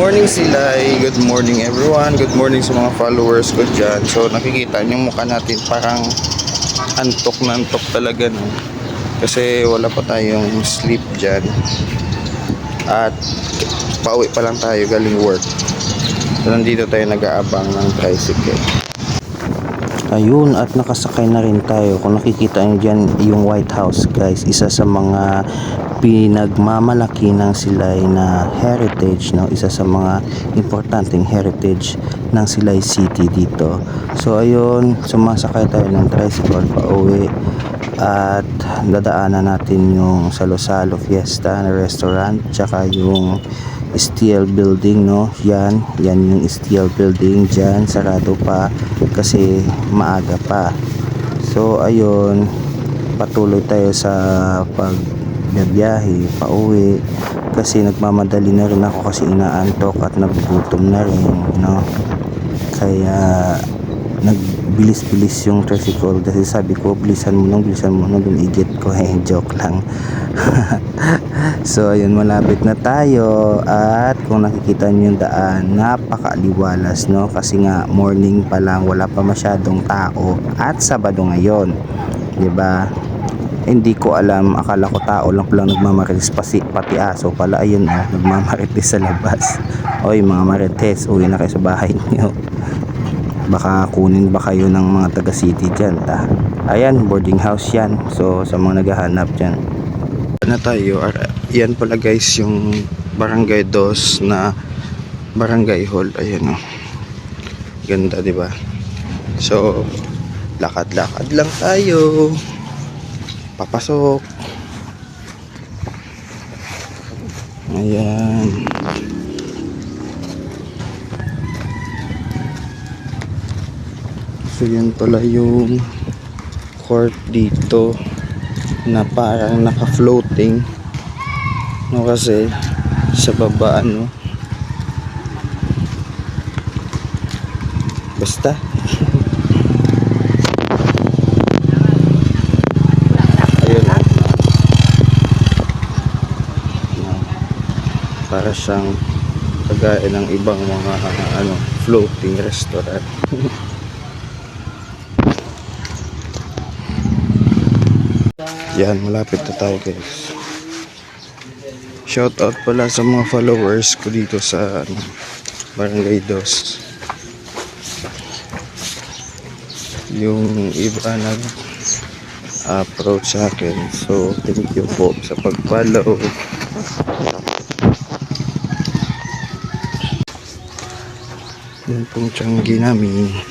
morning Silay, good morning everyone, good morning sa mga followers ko dyan. So nakikita yung mukha natin parang antok na antok talaga, no? Kasi wala pa tayong sleep dyan. At pauwi pa lang tayo galing work. So nandito tayo nag-aabang ng tricycle. Ayun, at nakasakay na rin tayo. Kung nakikita nyo dyan yung White House, guys, isa sa mga pinagmamalaki ng Silay na heritage, no? Isa sa mga importanteng heritage ng Silay City dito. So ayun, sumasakay tayo ng tricycle pa uwi at dadaanan natin yung Salo-Salo Fiesta na restaurant, tsaka yung steel building, no? Yan yung steel building dyan, sarado pa kasi maaga pa. So ayun, patuloy tayo sa pagbiyahe pa uwi kasi nagmamadali na rin ako kasi inaantok at nagugutom na rin, no? Kaya nagbilis-bilis yung tricycle kasi sabi ko bilisan mo nung dumigit ko, joke lang. So ayun, malapit na tayo at kung nakikita niyo yung daan, napakaliwalas, no? Kasi nga morning pa lang, wala pa masyadong tao at Sabado ngayon, 'di ba? Hindi ko alam, akala ko tao lang pala nagmamarites, pati aso pala, ayun, nagmamarites sa labas. Oy mga marites, uwi na kayo sa bahay niyo. Baka kunin ba kayo ng mga taga city dyan, ta? Ayan, boarding house yan. So sa mga naghahanap dyan na tayo, yan pala guys yung Barangay Dos na barangay hall. Ayan, ganda, diba? So lakad-lakad lang tayo papasok. Ayan, so yan pala yung court dito na parang naka-floating, no? Kasi sa baba, basta ayun, para siyang kagaya ng ibang mga floating restaurant. Yan, malapit na tayo guys. Shout out pala sa mga followers ko dito sa Barangay Dos. Yung iba nag-approach sa akin, so thank you po sa pag-follow. Yan pong tiyanggi namin.